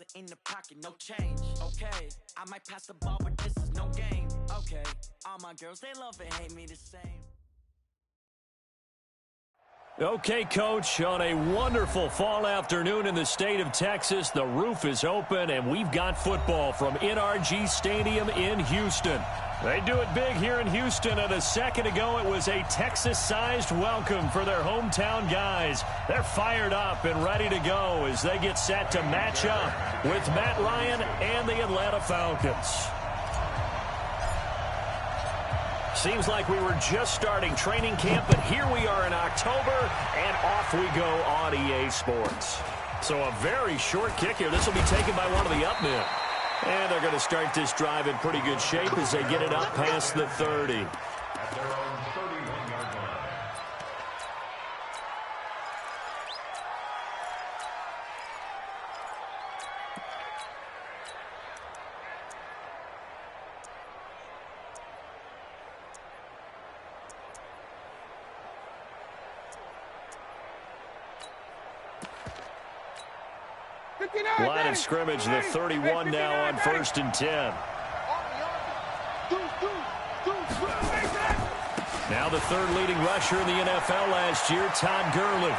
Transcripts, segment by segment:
$1,000 in the pocket, no change. Okay, I might pass the ball, but this is no game. Okay, all my girls, they love and hate me the same. Okay, Coach, on a wonderful fall afternoon in the state of Texas, the roof is open, and we've got football from NRG Stadium in Houston. They do it big here in Houston, and a second ago it was a Texas-sized welcome for their hometown guys. They're fired up and ready to go as they get set to match up with Matt Ryan and the Atlanta Falcons. Seems like we were just starting training camp, but here we are in October, and off we go on EA Sports. So a very short kick here. This will be taken by one of the up men. And they're going to start this drive in pretty good shape as they get it up past the 30. At their own 31-yard line. Line of scrimmage, the 31 now on 1st and 10. Now the third leading rusher in the NFL last year, Todd Gurley.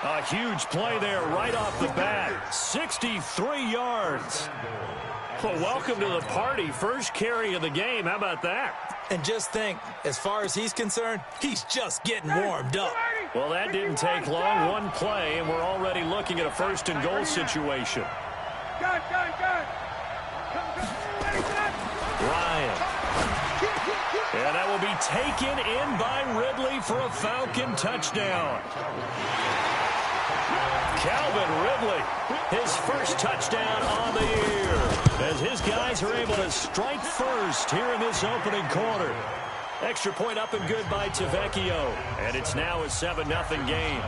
A huge play there right off the bat. 63 yards. Well, welcome to the party. First carry of the game. How about that? And just think, as far as he's concerned, he's just getting warmed up. Well, that didn't take long. One play, and we're already looking at a 1st and goal situation. Ryan. And that will be taken in by Ridley for a Falcon touchdown. Calvin Ridley, his first touchdown on the year, as his guys are able to strike first here in this opening quarter. Extra point up and good by Tavecchio, and it's now a 7-0 game.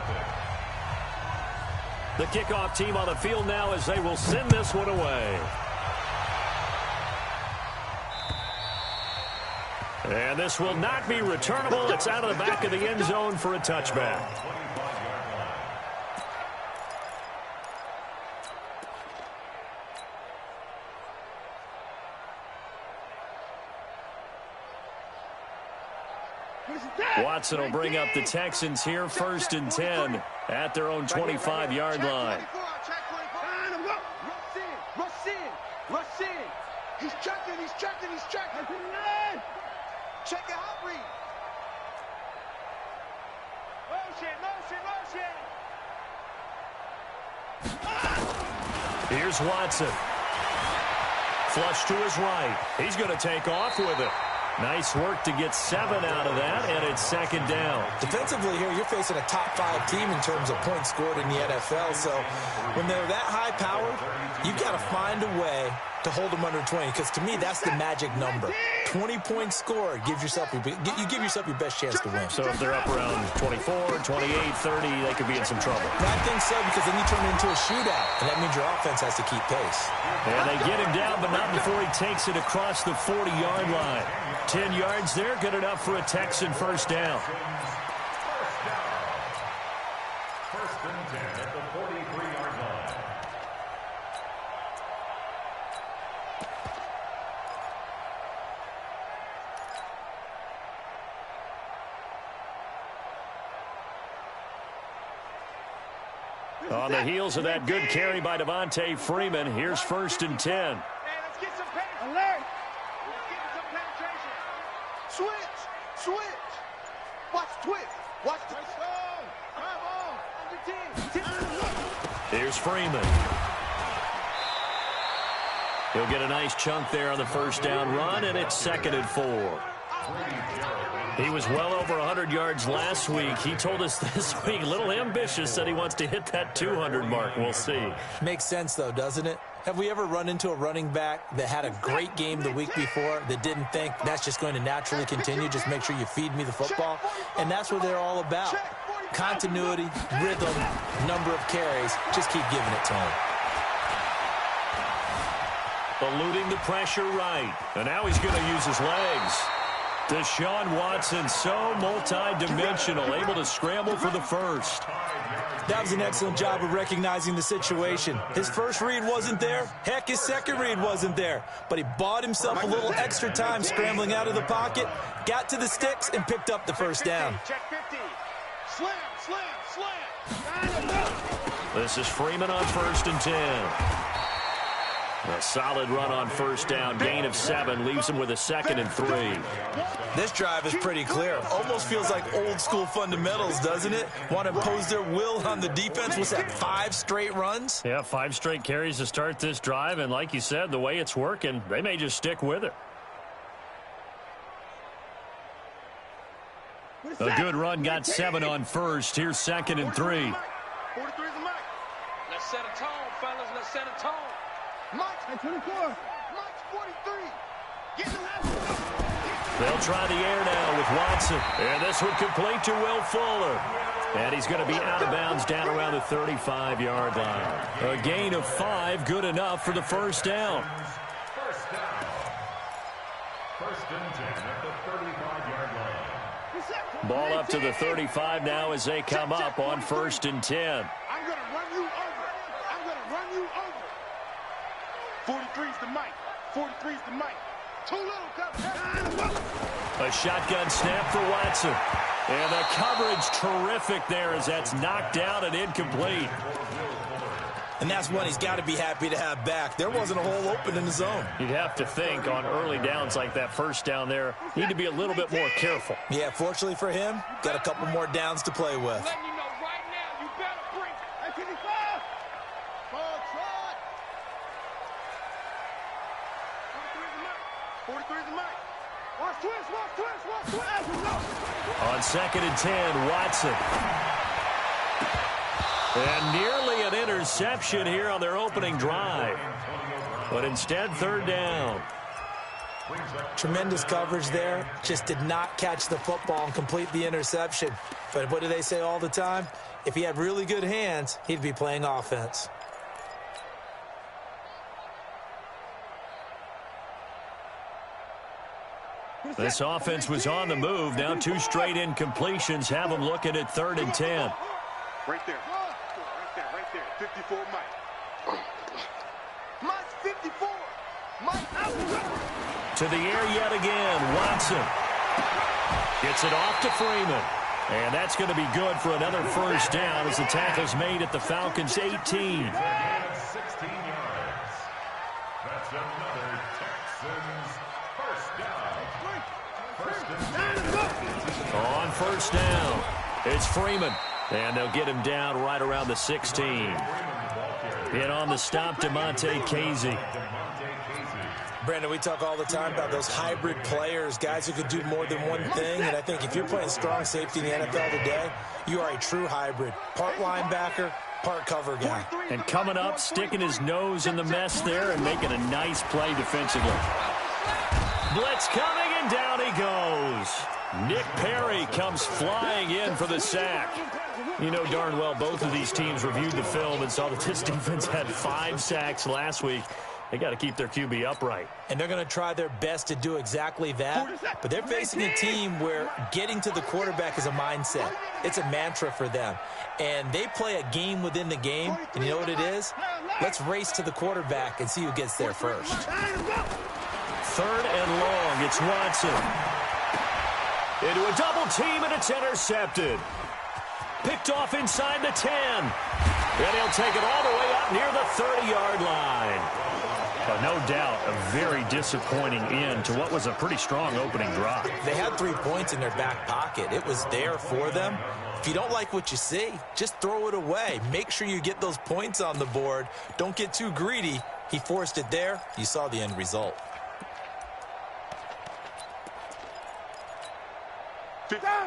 The kickoff team on the field now as they will send this one away. And this will not be returnable. It's out of the back of the end zone for a touchback. Watson will bring up the Texans here, 1st and 10 at their own 25-yard line. Rush in. He's checking. Check it out, read. Motion. Here's Watson. Flush to his right. He's going to take off with it. Nice work to get 7 out of that, and it's 2nd down. Defensively here, you're facing a top-5 team in terms of points scored in the NFL, so when they're that high-powered, you've got to find a way to hold them under 20, because to me, that's the magic number. 20 points scored gives yourself you give yourself your best chance to win. So if they're up around 24, 28, 30, they could be in some trouble. I think so, because then you turn it into a shootout, and that means your offense has to keep pace. And they get him down, but not before he takes it across the 40-yard line. 10 yards there, good enough for a Texan 1st down. First and 10 at the 43-yard line. On the heels of that good carry by Devontae Freeman, here's 1st and 10. Hey, let's get some pace. Alert. Let's get some penetration. Switch. Watch twitch. Watch the come on. Here's Freeman. He'll get a nice chunk there on the 1st down run, and it's 2nd and 4. He was well over 100 yards last week. He told us this week, a little ambitious, that he wants to hit that 200 mark. We'll see. Makes sense, though, doesn't it? Have we ever run into a running back that had a great game the week before that didn't think that's just going to naturally continue? Just make sure you feed me the football. And that's what they're all about. Continuity, rhythm, number of carries. Just keep giving it to him. Eluding the pressure right. And now he's going to use his legs. Deshaun Watson, so multi-dimensional, able to scramble for the first. That was an excellent job of recognizing the situation. His first read wasn't there. Heck, his second read wasn't there. But he bought himself a little extra time scrambling out of the pocket, got to the sticks, and picked up the first down. Check 50. Slam, slam, slam. This is Freeman on 1st and 10. A solid run on first down. Gain of 7 leaves him with a 2nd and 3. This drive is pretty clear. Almost feels like old school fundamentals, doesn't it? Want to impose their will on the defense. What's that, 5 straight runs? Yeah, 5 straight carries to start this drive. And like you said, the way it's working, they may just stick with it. A good run got 7 on first. Here's 2nd and 3. 43's the mic. Let's set a tone, fellas. Let's set a tone. Mike, 24. Mike's 43. Get the left. They'll try the air now with Watson. And this one complete to Will Fuller. And he's going to be out of bounds down around the 35-yard line. A gain of 5, good enough for the first down. First down. 1st and 10 at the 35-yard line. Ball up to the 35 now as they come up on 1st and 10. I'm going to run you over. I'm going to run you over. 43's the mic. 43's the mic. Too little, cover. A shotgun snap for Watson. And the coverage terrific there as that's knocked down and incomplete. And that's one he's got to be happy to have back. There wasn't a hole open in the zone. You'd have to think on early downs like that first down there, need to be a little bit more careful. Yeah, fortunately for him, got a couple more downs to play with. Letting you know right now, you better bring it. 55. Ball shot. 43's the mic. Watch twist, watch twist, watch twist. On 2nd and 10, Watson. And nearly an interception here on their opening drive. But instead, 3rd down. Tremendous coverage there. Just did not catch the football and complete the interception. But what do they say all the time? If he had really good hands, he'd be playing offense. This offense was on the move. Now 2 straight incompletions have them looking at 3rd and 10. Right there. Right there. 54 Mike. Mike's 54. Mike out. To the air yet again. Watson gets it off to Freeman. And that's going to be good for another first down as the tackle's made at the Falcons' 18. 16 yards. That's another Texans first down. On first down, it's Freeman. And they'll get him down right around the 16. In on the stop, Demonte Casey. Brandon, we talk all the time about those hybrid players, guys who could do more than one thing. And I think if you're playing strong safety in the NFL today, you are a true hybrid. Part linebacker, part cover guy. And coming up, sticking his nose in the mess there and making a nice play defensively. Blitz coming, and down he goes. Nick Perry comes flying in for the sack. You know darn well both of these teams reviewed the film and saw that this defense had 5 sacks last week. They got to keep their QB upright. And they're going to try their best to do exactly that. But they're facing a team where getting to the quarterback is a mindset. It's a mantra for them. And they play a game within the game. And you know what it is? Let's race to the quarterback and see who gets there first. 3rd and long. It's Watson. Into a double team, and it's intercepted. Picked off inside the 10. And he'll take it all the way up near the 30-yard line. No doubt a very disappointing end to what was a pretty strong opening drive. They had 3 points in their back pocket. It was there for them. If you don't like what you see, just throw it away. Make sure you get those points on the board. Don't get too greedy. He forced it there. You saw the end result.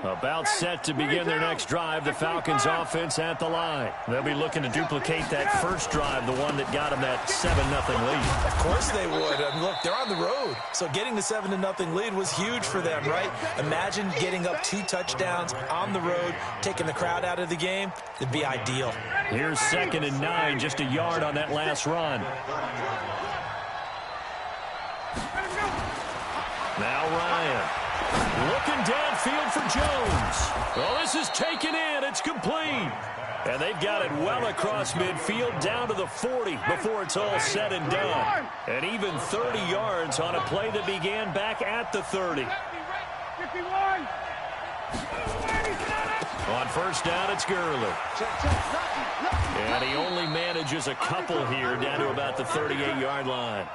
About set to begin their next drive, the Falcons offense at the line. They'll be looking to duplicate that first drive, the one that got them that 7-0 lead. Of course they would. Look, they're on the road. So getting the 7-0 lead was huge for them, right? Imagine getting up 2 touchdowns on the road, taking the crowd out of the game. It'd be ideal. Here's 2nd and 9, just a yard on that last run. Now Ryan. Looking downfield for Jones. Well, this is taken in. It's complete. And they've got it well across midfield down to the 40 before it's all said and done. And even 30 yards on a play that began back at the 30. 51. On first down, it's Gurley. And he only manages a couple here down to about the 38-yard line.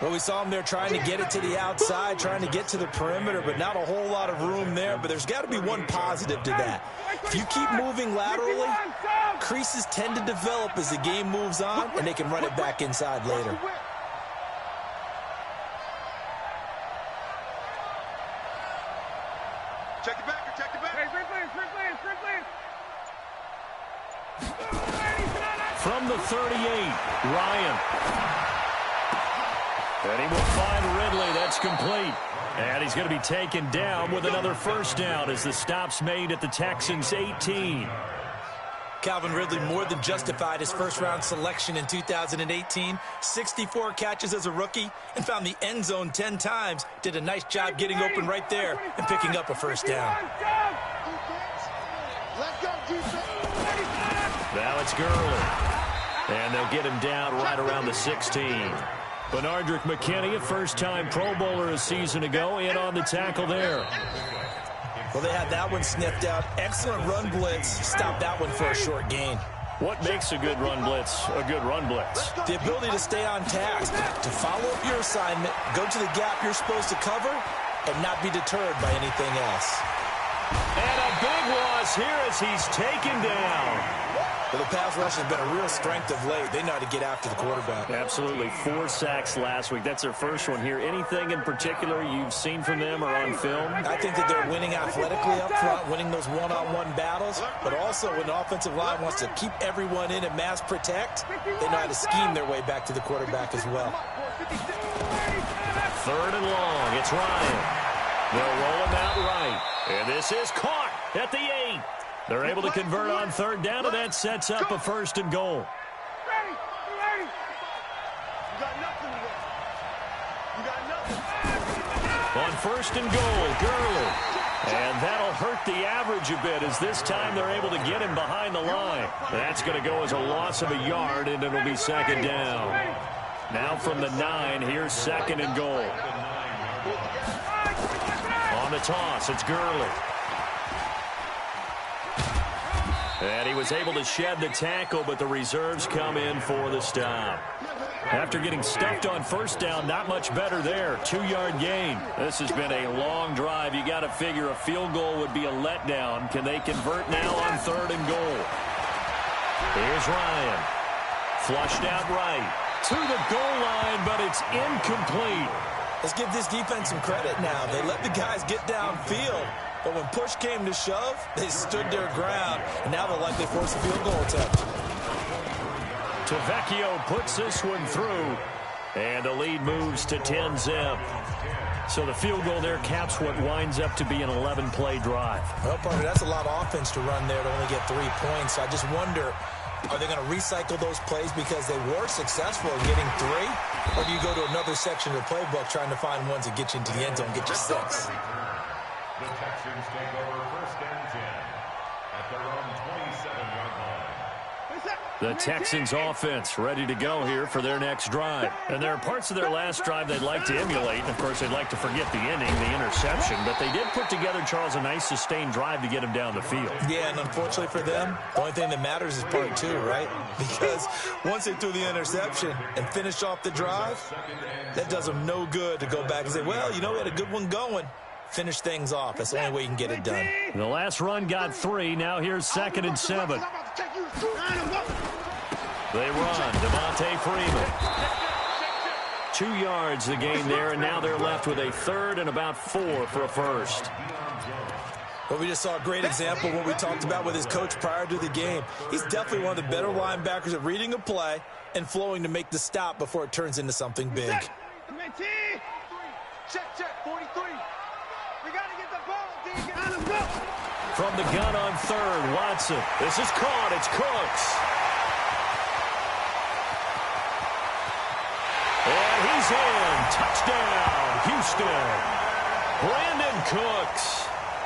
Well, we saw him there trying to get it to the outside, trying to get to the perimeter, but not a whole lot of room there. But there's got to be one positive to that. If you keep moving laterally, creases tend to develop as the game moves on, and they can run it back inside later. Check it back. Hey, free players. From the 38, Ryan. And he will find Ridley. That's complete. And he's going to be taken down with another first down as the stop's made at the Texans' 18. Calvin Ridley more than justified his first-round selection in 2018. 64 catches as a rookie and found the end zone 10 times. Did a nice job getting open right there and picking up a first down. Now it's Gurley. And they'll get him down right around the 16. Benardrick McKinney, a first-time Pro Bowler a season ago, in on the tackle there. Well, they had that one sniffed out. Excellent run blitz. Stopped that one for a short gain. What makes a good run blitz a good run blitz? The ability to stay on task, to follow up your assignment, go to the gap you're supposed to cover, and not be deterred by anything else. And a big loss here as he's taken down. Well, the pass rush has been a real strength of late. They know how to get after the quarterback. Absolutely. 4 sacks last week. That's their first one here. Anything in particular you've seen from them or on film? I think that they're winning athletically up front, winning those one-on-one battles, but also when the offensive line wants to keep everyone in and mass protect, they know how to scheme their way back to the quarterback as well. 3rd and long. It's Ryan. They'll roll him out right. And this is caught at the 8. They're able to convert on 3rd down, and that sets up a 1st and goal. On 1st and goal, Gurley. And that'll hurt the average a bit as this time they're able to get him behind the line. That's going to go as a loss of a yard, and it'll be 2nd down. Now from the 9, here's 2nd and goal. On the toss, it's Gurley. And he was able to shed the tackle, but the reserves come in for the stop. After getting stuffed on 1st down, not much better there. 2-yard gain. This has been a long drive. You got to figure a field goal would be a letdown. Can they convert now on 3rd and goal? Here's Ryan. Flushed out right. To the goal line, but it's incomplete. Let's give this defense some credit now. They let the guys get downfield. But when push came to shove, they stood their ground, and now they'll likely force a field goal attempt. Tavecchio puts this one through, and the lead moves to 10-zip. So the field goal there caps what winds up to be an 11-play drive. Well, partner, that's a lot of offense to run there to only get 3 points. I just wonder, are they going to recycle those plays because they were successful in getting 3? Or do you go to another section of the playbook trying to find ones that get you into the end zone and get you 6? The Texans take over 1st and 10 at their own 27-yard line. The Texans offense ready to go here for their next drive. And there are parts of their last drive they'd like to emulate. And, of course, they'd like to forget the inning, the interception. But they did put together, Charles, a nice sustained drive to get him down the field. Yeah, and unfortunately for them, the only thing that matters is part 2, right? Because once they threw the interception and finished off the drive, that does them no good to go back and say, well, you know, we had a good one going. Finish things off. That's the only way you can get it done. The last run got 3. Now here's 2nd and 7. They run. Devontae Freeman. 2 yards the gain there, and now they're left with a 3rd and about 4 for a first. Well, we just saw a great example of what we talked about with his coach prior to the game. He's definitely one of the better linebackers at reading a play and flowing to make the stop before it turns into something big. Check, 43. We got to get the ball, D. From the gun on 3rd, Watson. This is caught. It's Cooks. And he's in. Touchdown, Houston. Brandon Cooks,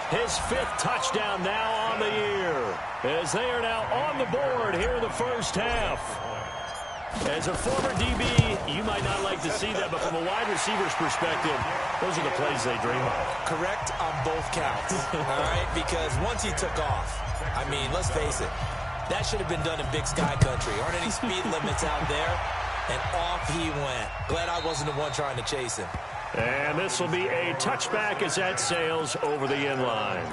his 5th touchdown now on the year, as they are now on the board here in the first half. As a former DB, you might not like to see that, but from a wide receiver's perspective, those are the plays they dream of. Correct on both counts, all right? Because once he took off, I mean, let's face it, that should have been done in Big Sky Country. Aren't any speed limits out there? And off he went. Glad I wasn't the one trying to chase him. And this will be a touchback as that sails over the end line.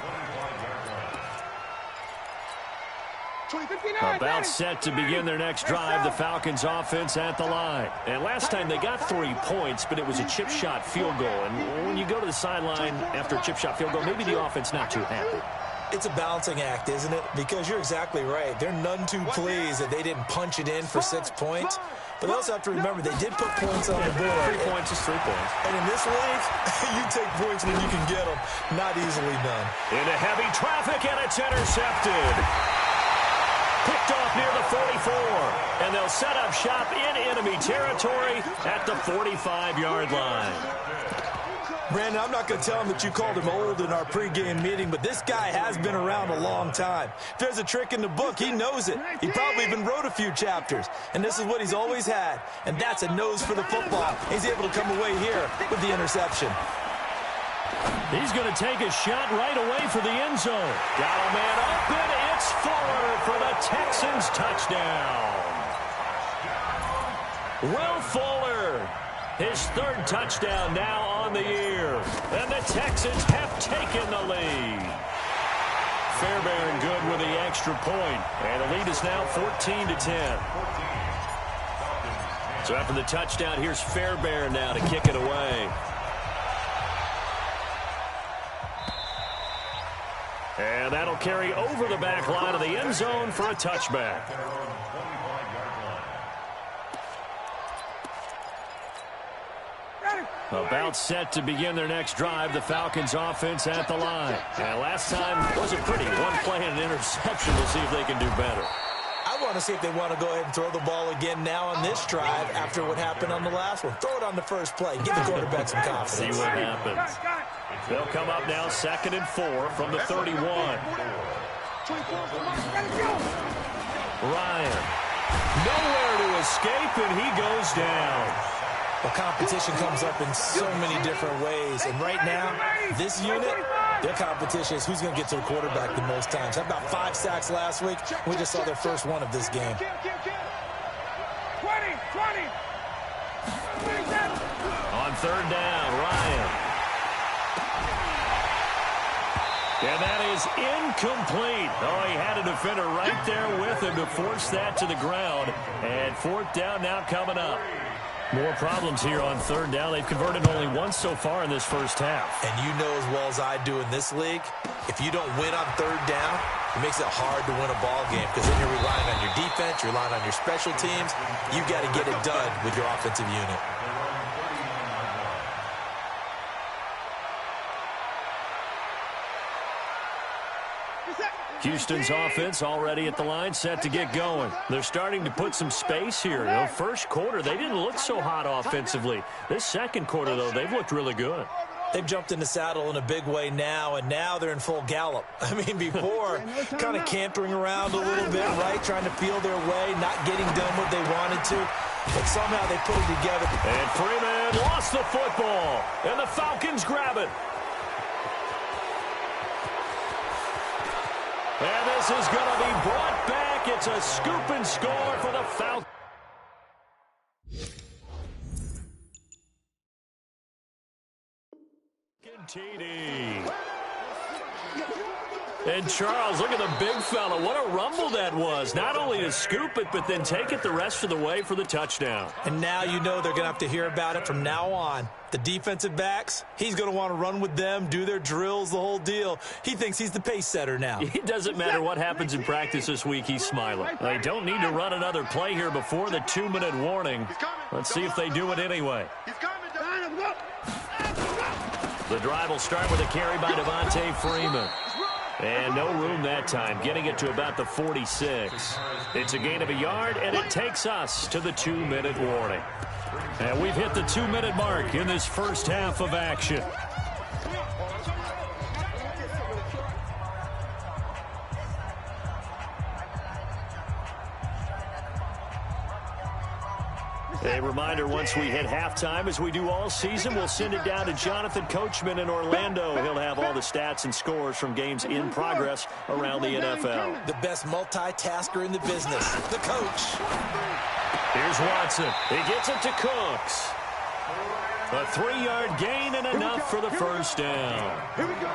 About set to begin their next drive, the Falcons offense at the line. And last time they got 3 points, but it was a chip shot field goal. And when you go to the sideline after a chip shot field goal, maybe the offense not too happy. It's a balancing act, isn't it? Because you're exactly right. They're none too pleased that they didn't punch it in for 6 points. But they also have to remember they did put points on the board. 3 points is 3 points. And in this league, you take points when you can get them. Not easily done. Into heavy traffic, and it's intercepted. Picked off near the 44. And they'll set up shop in enemy territory at the 45-yard line. Brandon, I'm not going to tell him that you called him old in our pregame meeting, but this guy has been around a long time. If there's a trick in the book, he knows it. He probably even wrote a few chapters. And this is what he's always had. And that's a nose for the football. He's able to come away here with the interception. He's going to take a shot right away for the end zone. Got a man open. It's Fuller for the Texans touchdown. Will Fuller, his 3rd touchdown now on the year. And the Texans have taken the lead. Fairbairn good with the extra point. And the lead is now 14-10. So after the touchdown, here's Fairbairn now to kick it away. And that'll carry over the back line of the end zone for a touchback. About set to begin their next drive, the Falcons offense at the line. And last time wasn't pretty. 1 play and an interception. We'll see if they can do better. I want to see if they want to go ahead and throw the ball again now on this drive after what happened on the last one. Throw it on the first play. Give the quarterback some confidence. See what happens. They'll come up now 2nd and 4 from the 31. Ryan. Nowhere to escape, and he goes down. Well, competition comes up in so many different ways. And right now, this unit, their competition is who's going to get to the quarterback the most times. Had about 5 sacks last week. We just saw their first one of this game. 20. On 3rd down, Ryan. And that is incomplete. Oh, he had a defender right there with him to force that to the ground. And 4th down now coming up. More problems here on 3rd down. They've converted only once so far in this first half. And you know as well as I do in this league, if you don't win on 3rd down, it makes it hard to win a ball game because then you're relying on your defense, you're relying on your special teams. You've got to get it done with your offensive unit. Houston's offense already at the line, set to get going. They're starting to put some space here. You know, first quarter, they didn't look so hot offensively. This second quarter, though, they've looked really good. They've jumped in the saddle in a big way now, and now they're in full gallop. I mean, before, kind of cantering around a little bit, right, trying to feel their way, not getting done what they wanted to, but somehow they put it together. And Freeman lost the football, and the Falcons grab it. And this is going to be brought back. It's a scoop and score for the Falcons. TD. And Charles, look at the big fella. What a rumble that was. Not only to scoop it, but then take it the rest of the way for the touchdown. And now you know they're going to have to hear about it from now on. The defensive backs, he's going to want to run with them, do their drills, the whole deal. He thinks he's the pace setter now. It doesn't matter what happens in practice this week, he's smiling. They don't need to run another play here before the 2-minute warning. Let's see if they do it anyway. The drive will start with a carry by Devontae Freeman. And no room that time, getting it to about the 46. It's a gain of a yard, and it takes us to the 2-minute warning. And we've hit the 2-minute mark in this first half of action. A reminder, once we hit halftime, as we do all season, we'll send it down to Jonathan Coachman in Orlando. He'll have all the stats and scores from games in progress around the NFL. The best multitasker in the business, the coach. Here's Watson. He gets it to Cooks. A 3-yard gain and enough for the first down. Here we go.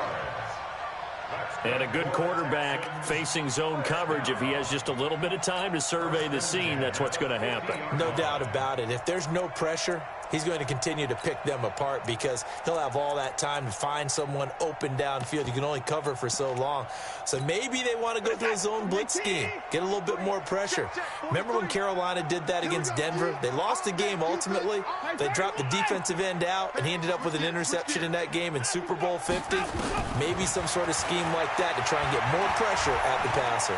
And a good quarterback facing zone coverage. If he has just a little bit of time to survey the scene, that's what's going to happen. No doubt about it. If there's no pressure, he's going to continue to pick them apart because he'll have all that time to find someone open downfield. You can only cover for so long. So maybe they want to go to a zone blitz scheme, get a little bit more pressure. Remember when Carolina did that against Denver? They lost the game ultimately. They dropped the defensive end out, and he ended up with an interception in that game in Super Bowl 50. Maybe some sort of scheme like that to try and get more pressure at the passer.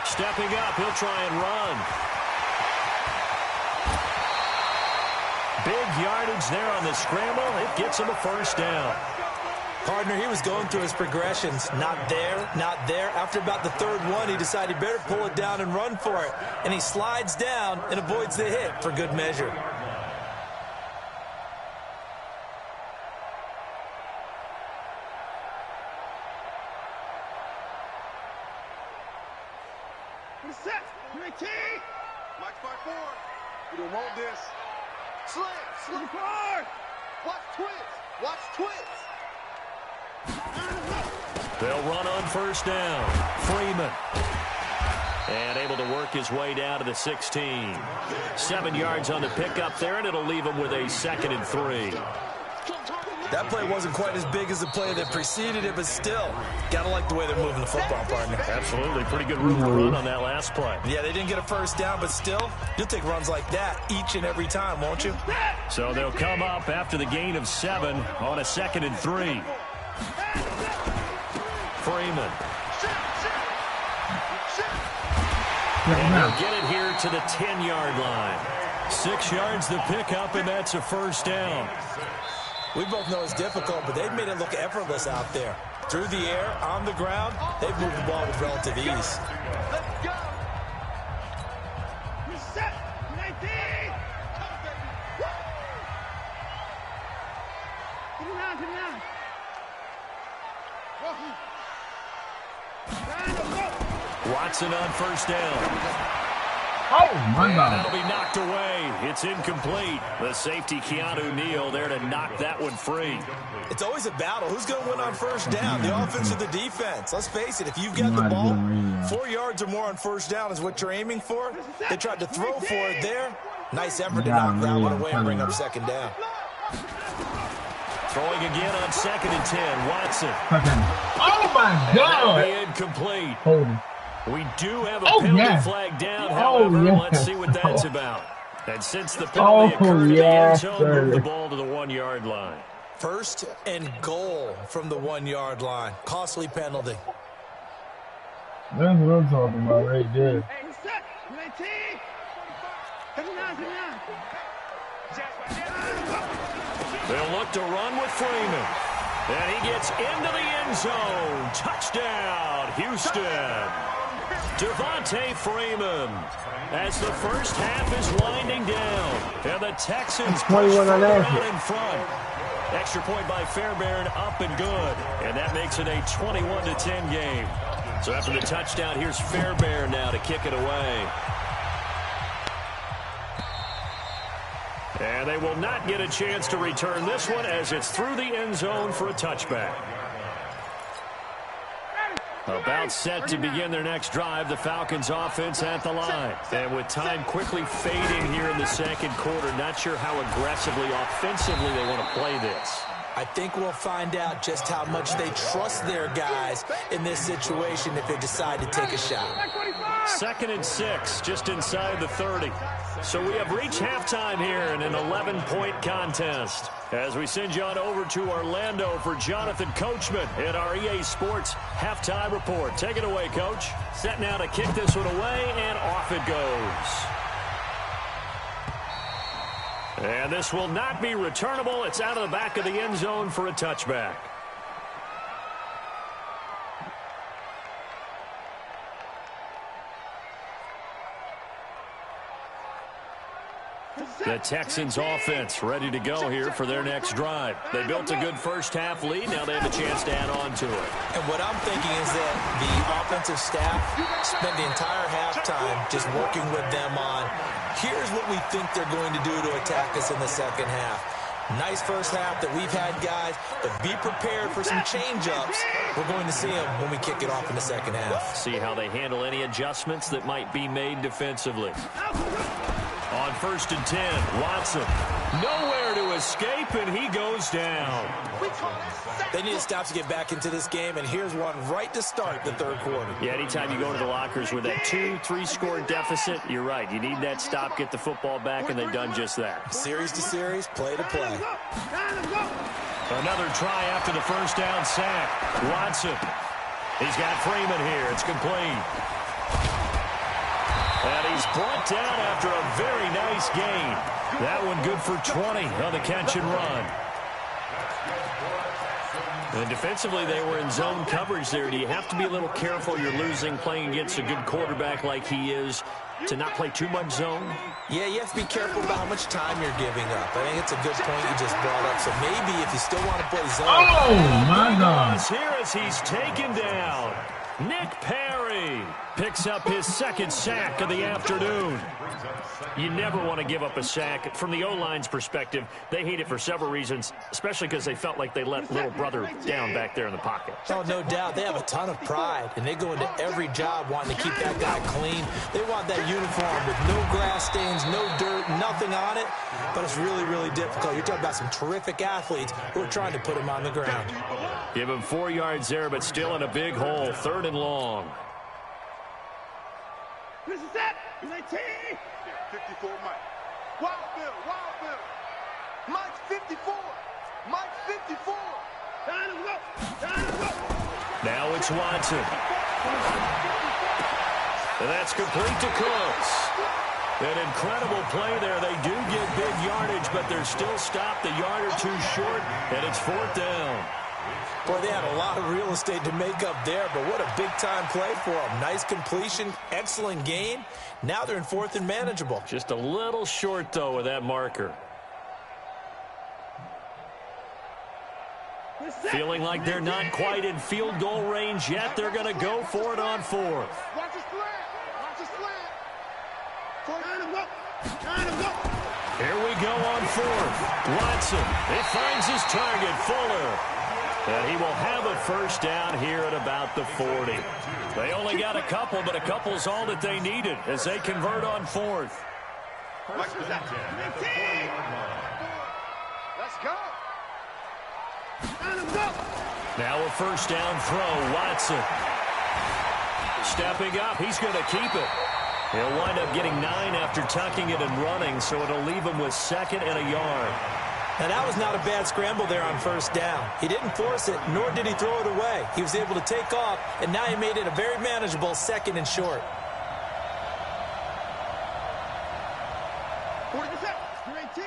Stepping up, he'll try and run. Big yardage there on the scramble. It gets him a first down. Partner, he was going through his progressions. Not there, not there. After about the third one, he decided he better pull it down and run for it. And he slides down and avoids the hit for good measure. Set. 19. Mike 5-4. We don't want this. Slam forward. Watch twits. Watch twits. They'll run on first down. Freeman. And able to work his way down to the 16. 7 yards on the pickup there, and it'll leave him with a 2nd and 3. That play wasn't quite as big as the play that preceded it, but still, gotta like the way they're moving the football, partner. Absolutely. Pretty good room to run on that last play. Yeah, they didn't get a first down, but still, you'll take runs like that each and every time, won't you? So they'll come up after the gain of 7 on a 2nd and 3. Freeman. And they'll get it here to the 10-yard line. 6 yards the pickup, and that's a first down. We both know it's difficult, but they've made it look effortless out there. Through the air, on the ground, they've moved the ball with relative ease. Let's go. Set. 19. Get him down. Watson on first down. Oh, my God. That'll be knocked away. It's incomplete. The safety, Keanu Neal, there to knock that one free. It's always a battle. Who's going to win on first down, the offense or the defense? Let's face it, if you've got the ball, 4 yards or more on first down is what you're aiming for. They tried to throw for it there. Nice effort to knock that one away and bring up 2nd down. Throwing again on 2nd and 10. Watson. Oh, my God. That'll be incomplete. Hold him. We do have a penalty flag down, however. Let's see what that's about. And since the penalty occurred in the end zone, move the ball to the 1-yard line. 1st and goal from the 1-yard line. Costly penalty. That's what I'm talking about right there. They'll look to run with Freeman. And he gets into the end zone. Touchdown, Houston. Devontae Freeman, as the first half is winding down, and the Texans push out in front. Extra point by Fairbairn, up and good, and that makes it a 21-10 game. So after the touchdown, here's Fairbairn now to kick it away. And they will not get a chance to return this one as it's through the end zone for a touchback. About set to begin their next drive, the Falcons offense at the line. And with time quickly fading here in the 2nd quarter, not sure how aggressively, offensively they want to play this. I think we'll find out just how much they trust their guys in this situation if they decide to take a shot. 2nd and 6, just inside the 30. So we have reached halftime here in an 11-point contest. As we send you on over to Orlando for Jonathan Coachman in our EA Sports Halftime Report. Take it away, Coach. Set now to kick this one away, and off it goes. And this will not be returnable. It's out of the back of the end zone for a touchback. The Texans offense ready to go here for their next drive. They built a good first-half lead. Now they have a chance to add on to it. And what I'm thinking is that the offensive staff spent the entire halftime just working with them on, here's what we think they're going to do to attack us in the second half. Nice first half that we've had, guys, but be prepared for some change-ups. We're going to see them when we kick it off in the second half. See how they handle any adjustments that might be made defensively. On 1st and 10, Watson. Nowhere to escape, and he goes down. They need to stop to get back into this game, and here's one right to start the third quarter. Yeah, anytime you go to the lockers with that 2-3 score deficit, you're right. You need that stop, get the football back, and they've done just that. Series to series, play to play. Another try after the first down sack. Watson. He's got Freeman here. It's complete. And he's brought down after a very nice gain. That one good for 20 on the catch and run. And defensively, they were in zone coverage there. Do you have to be a little careful? You're losing playing against a good quarterback like he is to not play too much zone? Yeah, you have to be careful about how much time you're giving up. I think it's a good point you just brought up. So maybe if you still want to play zone. Oh, my God. Here as he's taken down. Nick Perry picks up his second sack of the afternoon. You never want to give up a sack. From the O-line's perspective, they hate it for several reasons, especially because they felt like they let little brother down back there in the pocket. Oh, no doubt. They have a ton of pride, and they go into every job wanting to keep that guy clean. They want that uniform with no grass stains, no dirt, nothing on it, but it's really, really difficult. You're talking about some terrific athletes who are trying to put him on the ground. Give him 4 yards there, but still in a big hole. 3rd and long. This is it. 19. 54, Mike. Wild Bill. Wild Bill. Mike's 54. Mike's 54. Time to go. Time to go. Now it's Watson. And that's complete to Cooks. An incredible play there. They do get big yardage, but they're still stopped a yard or two short, and it's 4th down. Boy, they had a lot of real estate to make up there, but what a big-time play for them. Nice completion, excellent gain. Now they're in 4th and manageable. Just a little short, though, with that marker. Feeling like they're not quite in field goal range yet. They're going to go for it on 4th. Watch the slant. Watch the slant. Time to go. Time to go. Here we go on 4th. Watson. It finds his target, Fuller. And he will have a first down here at about the 40. They only got a couple, but a couple's all that they needed as they convert on 4th. Let's go. Now a first down throw, Watson. Stepping up, he's going to keep it. He'll wind up getting 9 after tucking it and running, so it'll leave him with 2nd and a yard. Now, that was not a bad scramble there on first down. He didn't force it, nor did he throw it away. He was able to take off, and now he made it a very manageable 2nd and short. 40%. 19.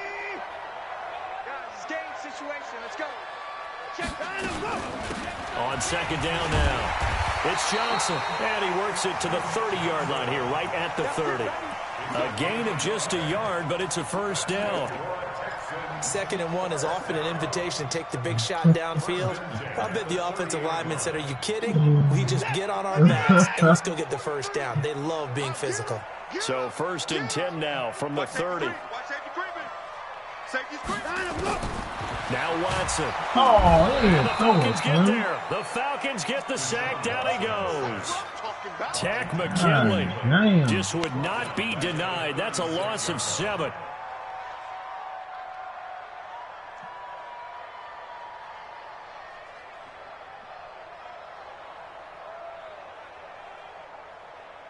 Guys, it's game situation. Let's go. Check. Time to go. On 2nd down now. It's Johnson, and he works it to the 30-yard line here, right at the 30. A gain of just a yard, but it's a first down. 2nd and 1 is often an invitation to take the big shot downfield. I bet the offensive lineman said, are you kidding? We just get on our backs and let's go get the first down. They love being physical. So 1st and 10 now from the 30. Now Watson. Oh, And the Falcons get there. The Falcons get the sack. Down he goes. Tack McKinley just would not be denied. That's a loss of 7.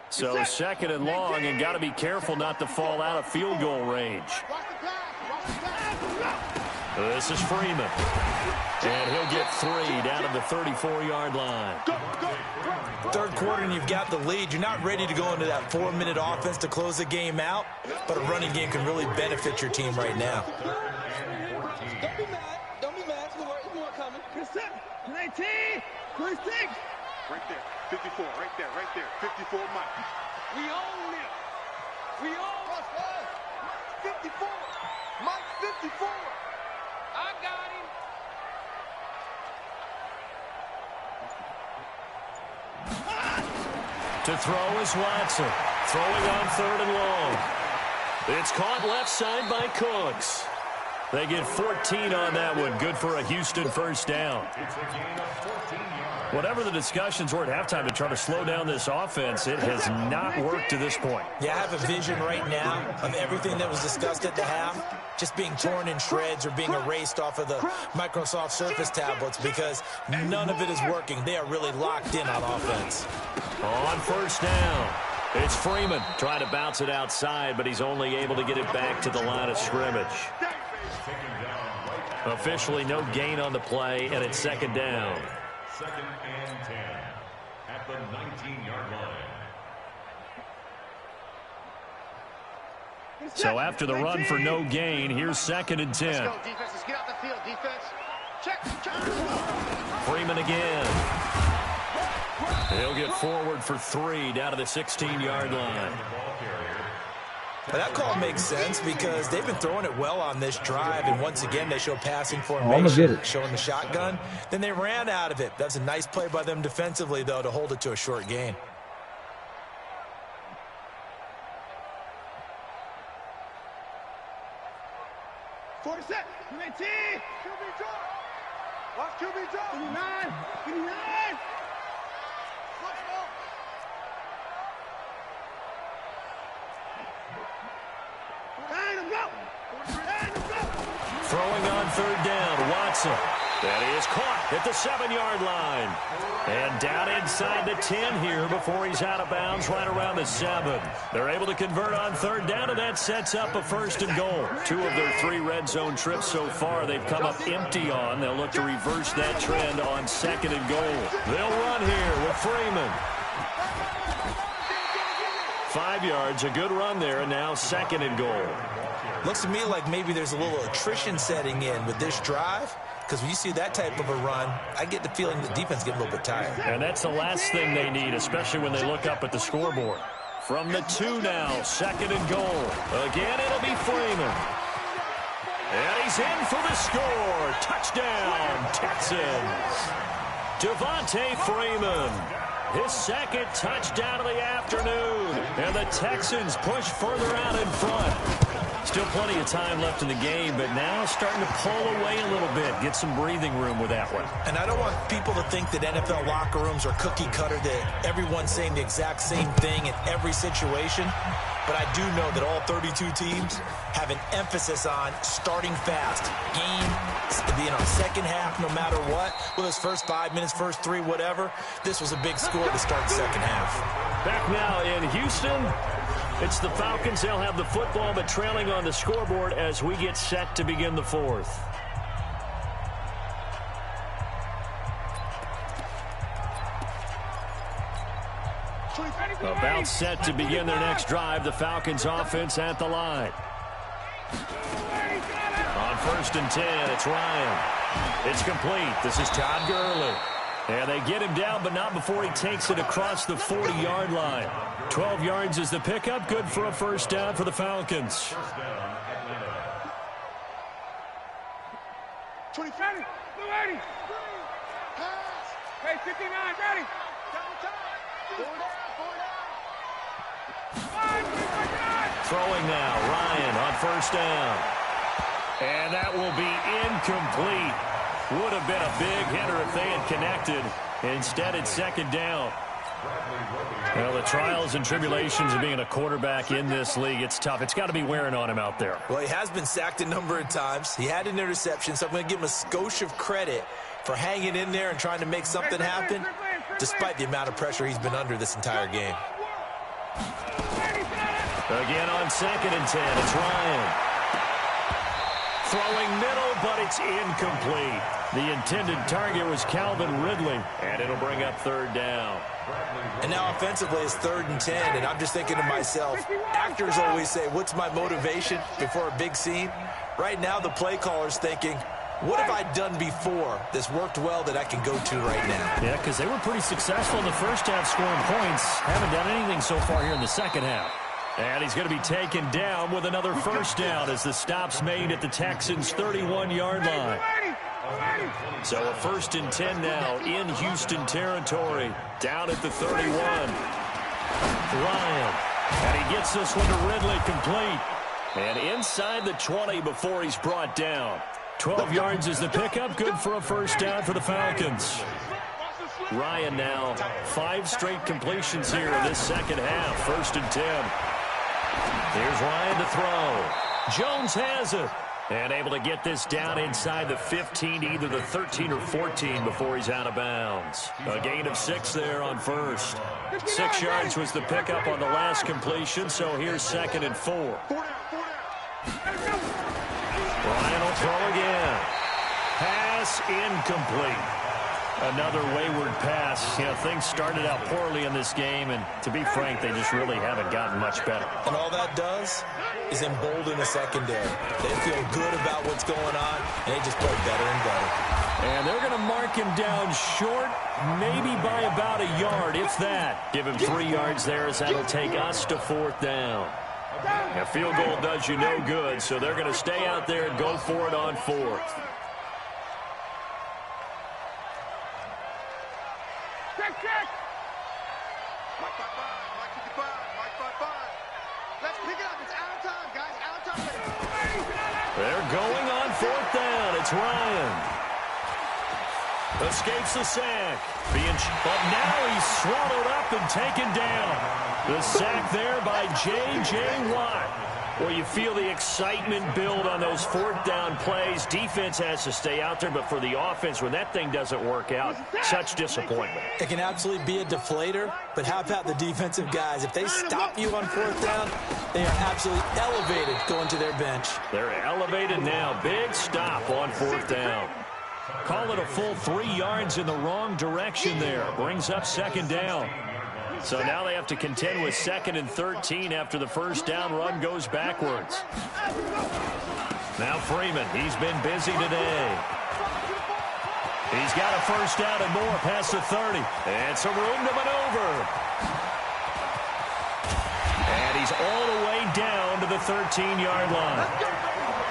So 2nd and long, and got to be careful not to fall out of field goal range. This is Freeman. And he'll get 3 down to the 34-yard line. 3rd quarter, and you've got the lead. You're not ready to go into that 4-minute offense to close the game out, but a running game can really benefit your team right now. Don't be mad. Don't be mad. There's more coming. 19. 26. Right there. 54. Right there. Right there. 54 Mike. We own it. We own it. 54. Mike 54. I got him. To throw is Watson. Throwing on 3rd and long. It's caught left side by Cooks. They get 14 on that one. Good for a Houston first down. It's a gain of 14 yards. Whatever the discussions were at halftime to try to slow down this offense, it has not worked to this point. Yeah, I have a vision right now of everything that was discussed at the half just being torn in shreds or being erased off of the Microsoft Surface tablets because none of it is working. They are really locked in on offense. On first down, it's Freeman trying to bounce it outside, but he's only able to get it back to the line of scrimmage. Officially no gain on the play, and it's 2nd down. 2nd and 10 at the 19-yard line. So after the run for no gain, here's 2nd and 10. Let's go, defense. Let's get out the field, defense. Check. Freeman again. He'll get forward for 3 down to the 16-yard line. But that call makes sense because they've been throwing it well on this drive, and once again they show passing formation, showing the shotgun. Then they ran out of it. That's a nice play by them defensively, though, to hold it to a short gain. QB draw. Watch QB draw. 59. Throwing on 3rd down, Watson. That is caught at the 7-yard line. And down inside the 10 here before he's out of bounds right around the 7. They're able to convert on 3rd down, and that sets up a 1st and goal. 2 of their 3 red zone trips so far they've come up empty on. They'll look to reverse that trend on 2nd and goal. They'll run here with Freeman. 5 yards, a good run there, and now 2nd and goal. Looks to me like maybe there's a little attrition setting in with this drive, because when you see that type of a run, I get the feeling the defense getting a little bit tired. And that's the last thing they need, especially when they look up at the scoreboard. From the 2 now, 2nd and goal. Again, it'll be Freeman. And he's in for the score. Touchdown, Texans. Devontae Freeman. His 2nd touchdown of the afternoon. And the Texans push further out in front. Still plenty of time left in the game, but now starting to pull away a little bit. Get some breathing room with that one. And I don't want people to think that NFL locker rooms are cookie cutter, that everyone's saying the exact same thing in every situation. But I do know that all 32 teams have an emphasis on starting fast. Game, second half, no matter what. Whether it's first 5 minutes, first 3, whatever. This was a big score to start the second half. Back now in Houston, it's the Falcons. They'll have the football, but trailing on the scoreboard as we get set to begin the 4th. About set to begin their next drive. The Falcons offense at the line. On 1st and 10, it's Ryan. It's complete. This is Todd Gurley. And they get him down, but not before he takes it across the 40-yard line. 12 yards is the pickup. Good for a 1st down for the Falcons. 20, ready. Ready. Hey, 59, ready. Throwing now, Ryan on 1st down. And that will be incomplete. Would have been a big hitter if they had connected. Instead, it's 2nd down. Well, the trials and tribulations of being a quarterback in this league, it's tough. It's got to be wearing on him out there. Well, he has been sacked a number of times. He had an interception, so I'm going to give him a skosh of credit for hanging in there and trying to make something happen, despite the amount of pressure he's been under this entire game. Again on 2nd and 10, it's Ryan. Throwing middle, but it's incomplete. The intended target was Calvin Ridley, and it'll bring up 3rd down. And now offensively it's 3rd and 10, and I'm just thinking to myself, actors always say, what's my motivation before a big scene? Right now the play caller's thinking, what have I done before that's worked well that I can go to right now? Yeah, because they were pretty successful in the first half scoring points. Haven't done anything so far here in the second half. And he's going to be taken down with another first down as the stop's made at the Texans' 31-yard line. So a 1st and 10 now in Houston territory, down at the 31. Ryan, and he gets this one to Ridley complete. And inside the 20 before he's brought down. 12 yards is the pickup, good for a first down for the Falcons. Ryan now 5 straight completions here in this second half, 1st and 10. Here's Ryan to throw. Jones has it. And able to get this down inside the 15, either the 13 or 14 before he's out of bounds. A gain of 6 there on first. 6 yards was the pickup on the last completion, so here's 2nd and 4. Ryan will throw again. Pass incomplete. Another wayward pass. You know, things started out poorly in this game, and to be frank, they just really haven't gotten much better. And all that does is embolden the secondary. They feel good about what's going on, and they just play better and better. And they're going to mark him down short, maybe by about a yard, if that. Give him 3 yards there, as that'll take us to 4th down. A field goal does you no good, so they're going to stay out there and go for it on 4th. They're going on 4th down. It's Ryan. Escapes the sack. But now he's swallowed up and taken down. The sack there by J.J. Watt. Well, you feel the excitement build on those 4th down plays. Defense has to stay out there, but for the offense, when that thing doesn't work out, such disappointment. It can absolutely be a deflator, but how about the defensive guys? If they stop you on 4th down, they are absolutely elevated going to their bench. They're elevated now. Big stop on 4th down. Call it a full 3 yards in the wrong direction there. Brings up 2nd down. So now they have to contend with 2nd and 13 after the first down run goes backwards. Now Freeman, he's been busy today. He's got a first down and more past the 30. And some room to maneuver. And he's all the way down to the 13-yard line.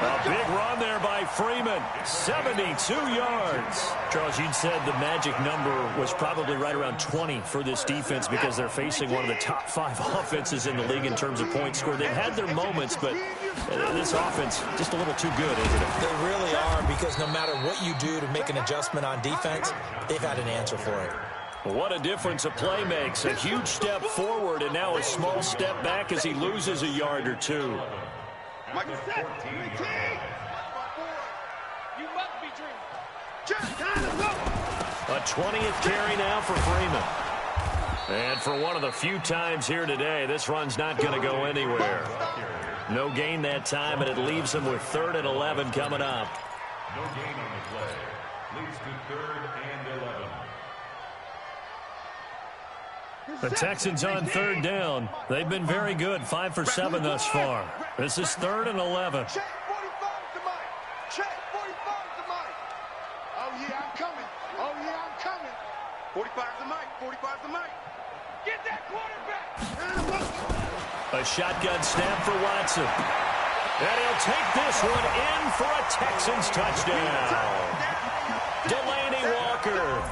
A big run there by Freeman. 72 yards. Charles, you'd said the magic number was probably right around 20 for this defense because they're facing one of the top 5 offenses in the league in terms of points scored. They've had their moments, but this offense just a little too good, isn't it? They really are, because no matter what you do to make an adjustment on defense, they've had an answer for it. What a difference a play makes. A huge step forward and now a small step back as he loses a yard or 2. You must be dreaming. A 20th carry now for Freeman. And for one of the few times here today, this run's not going to go anywhere. No gain that time, and it leaves them with 3rd and 11 coming up. No gain on the play. Leads to 3rd and 11. The Texans on 3rd down. They've been very good, 5 for 7 thus far. This is 3rd and 11. Check 45 to Mike. Check 45 to Mike. Oh, yeah, I'm coming. Oh, yeah, I'm coming. 45 to Mike. 45 to Mike. Get that quarterback. A shotgun snap for Watson. And he'll take this one in for a Texans touchdown. Delaney Walker.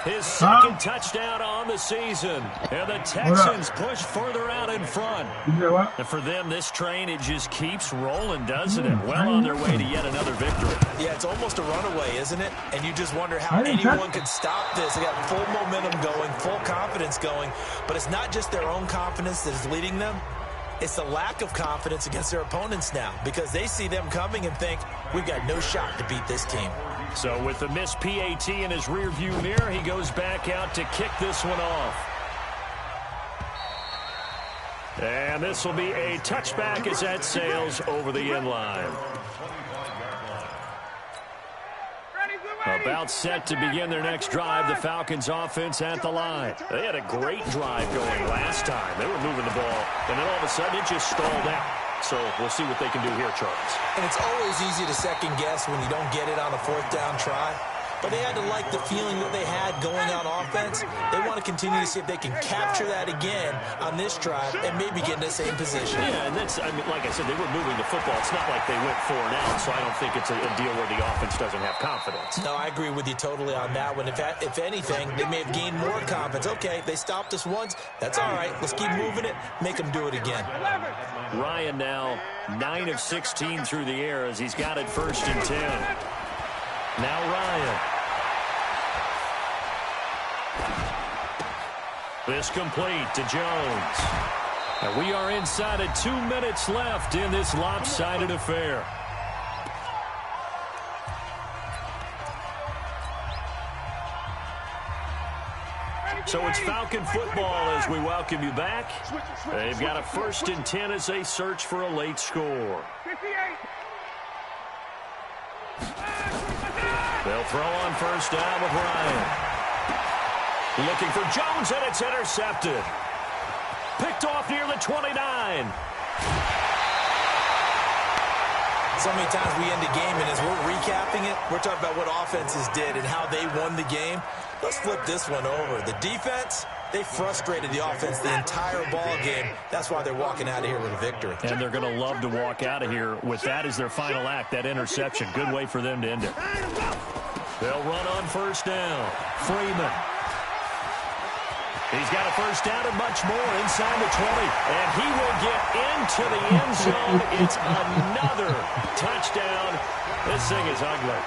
His 2nd touchdown on the season. And the Texans push further out in front. And for them, this train, it just keeps rolling, doesn't it? Well on their way to yet another victory. Yeah, it's almost a runaway, isn't it? And you just wonder how anyone could stop this. They got full momentum going, full confidence going. But it's not just their own confidence that is leading them. It's the lack of confidence against their opponents now, because they see them coming and think, we've got no shot to beat this team. So with the missed PAT in his rearview mirror, he goes back out to kick this one off. And this will be a touchback as that sails over the end line. About set to begin their next drive, the Falcons offense at the line. They had a great drive going last time. They were moving the ball, and then all of a sudden it just stalled out. So we'll see what they can do here, Charles. And it's always easy to second guess when you don't get it on a 4th down try. but they had to like the feeling that they had going on offense. They want to continue to see if they can capture that again on this drive and maybe get in the same position. Yeah, and that's, I mean, like I said, they were moving the football. It's not like they went 4 and out, so I don't think it's a deal where the offense doesn't have confidence. No, I agree with you totally on that one. If anything, they may have gained more confidence. Okay, they stopped us once. That's all right. Let's keep moving it. Make them do it again. Ryan now 9 of 16 through the air as he's got it 1st and 10. Now Ryan. This complete to Jones. And we are inside of 2 minutes left in this lopsided affair. So it's Falcon football as we welcome you back. They've got a 1st and 10 as they search for a late score. They'll throw on 1st down with Ryan. Looking for Jones, and it's intercepted. Picked off near the 29. So many times we end a game, and as we're recapping it, we're talking about what offenses did and how they won the game. Let's flip this one over. The defense, they frustrated the offense the entire ball game. That's why they're walking out of here with a victory. And they're going to love to walk out of here with that as their final act, that interception. Good way for them to end it. They'll run on 1st down. Freeman. He's got a 1st down and much more inside the 20. And he will get into the end zone. It's another touchdown. This thing is ugly.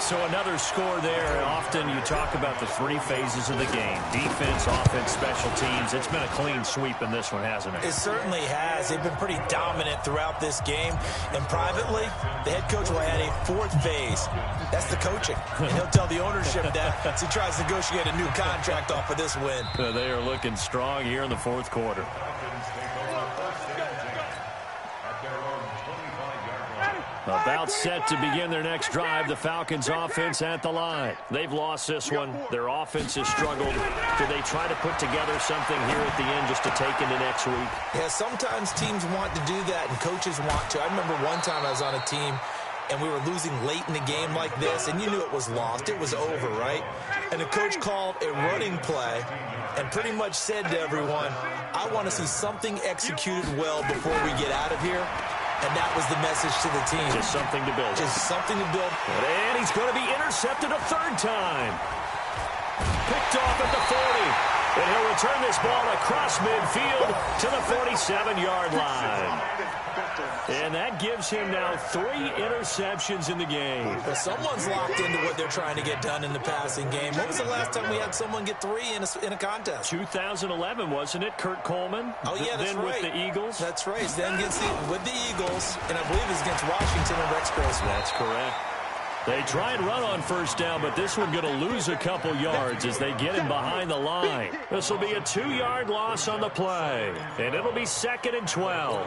So another score there. Often you talk about the 3 phases of the game. Defense, offense, special teams. It's been a clean sweep in this one, hasn't it? It certainly has. They've been pretty dominant throughout this game. And privately, the head coach will add a 4th phase. That's the coaching. And he'll tell the ownership that as he tries to negotiate a new contract off of this win. They are looking strong here in the 4th quarter. About set to begin their next drive, the Falcons offense at the line. They've lost this one. Their offense has struggled. Do they try to put together something here at the end just to take into next week? Yeah, sometimes teams want to do that and coaches want to. I remember one time I was on a team and we were losing late in the game like this, and you knew it was lost. It was over, right? And the coach called a running play and pretty much said to everyone, I want to see something executed well before we get out of here. And that was the message to the team. Just something to build. Just something to build. And he's going to be intercepted a 3rd time. Picked off at the 40. And he'll return this ball across midfield to the 47-yard line. And that gives him now 3 interceptions in the game. Well, someone's locked into what they're trying to get done in the passing game. When was the last time we had someone get 3 in a contest? 2011, wasn't it? Kurt Coleman? Oh, yeah, that's then right. With the Eagles? That's right. Then with the Eagles, and I believe it's against Washington and Rex Grossman. That's correct. They try and run on 1st down, but this one going to lose a couple yards as they get him behind the line. This will be a 2-yard loss on the play, and it'll be 2nd and 12.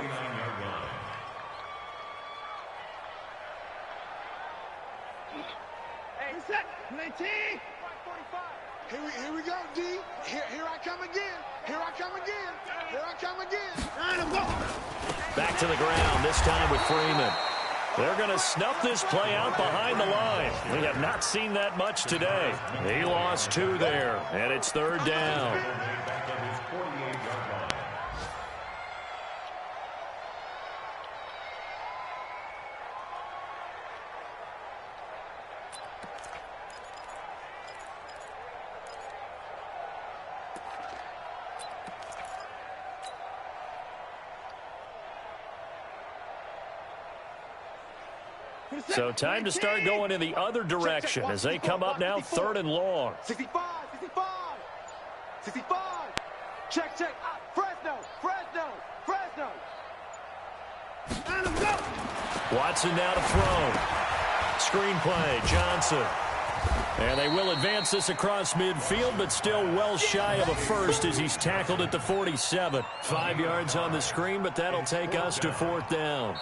Here we go, D. Here I come again. Here I come again. Here I come again. Back to the ground, this time with Freeman. They're going to snuff this play out behind the line. We have not seen that much today. He lost 2 there, and it's 3rd down. So time to start going in the other direction as they come up now 3rd and long. 65. Check. Fresno. Watson now to throw. Screen play, Johnson. And they will advance this across midfield, but still well shy of a first as he's tackled at the 47. 5 yards on the screen, but that'll take us to 4th down.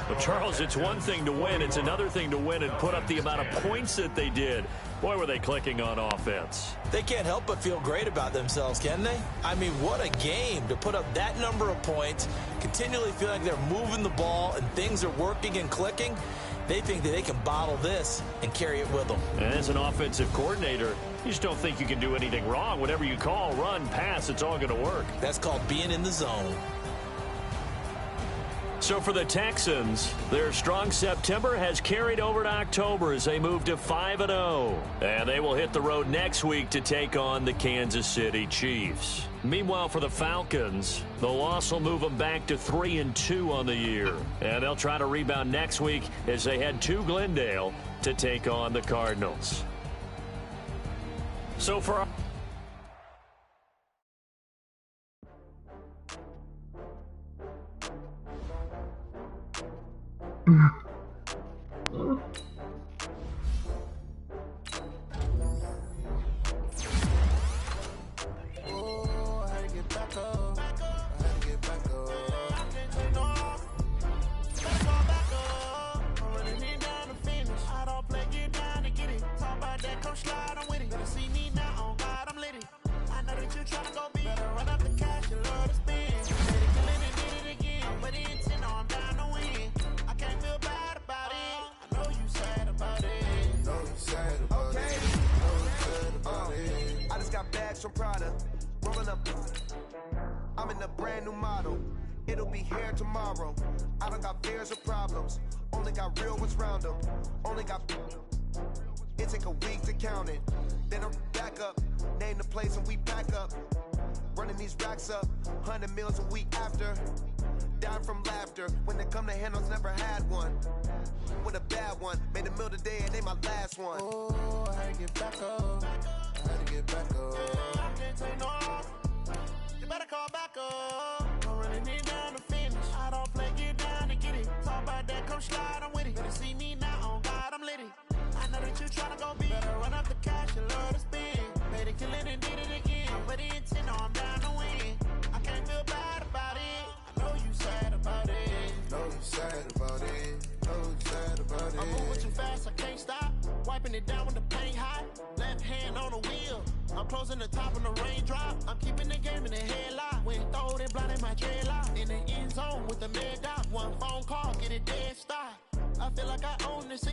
But Charles, it's one thing to win. It's another thing to win and put up the amount of points that they did. Boy, were they clicking on offense. They can't help but feel great about themselves, can they? I mean, what a game to put up that number of points, continually feel like they're moving the ball and things are working and clicking. They think that they can bottle this and carry it with them. And as an offensive coordinator, you just don't think you can do anything wrong. Whatever you call, run, pass, it's all going to work. That's called being in the zone. So for the Texans, their strong September has carried over to October as they move to 5-0. And they will hit the road next week to take on the Kansas City Chiefs. Meanwhile, for the Falcons, the loss will move them back to 3-2 on the year. And they'll try to rebound next week as they head to Glendale to take on the Cardinals. So for from Prada, rolling up. I'm in a brand new model. It'll be here tomorrow. I don't got fears or problems. Only got real ones round them. Only got. It take a week to count it. Then I'm back up. Name the place and we pack up. Running these racks up. 100 meals a week after. Dying from laughter. When they come to handles, never had one. With a bad one. Made a meal today and they my last one. Oh, I had to get back up. I had to get back up. I can't take no off. You better call back up. I'm running it down to finish. I don't play, get down to get it. Talk about that, come slide, I'm with it. Better see me now, on God, I'm litty. I know that you tryna go big. Better run up the cash, you love to spend. Made it, kill it, and did it again. I'm with the intent, no, I'm down to win. I can't feel bad about it. I know you sad about it. Know you sad about it. Know you sad about it. I'm moving too fast, I can't stop. Wiping it down when the paint hot. Left hand on the wheel. I'm closing the top when the raindrop. I'm keeping the game in the headlock. When throwed and blinding my dreadlock. In the end zone with the mad dot. One phone call, get it dead stop. I feel like I own this.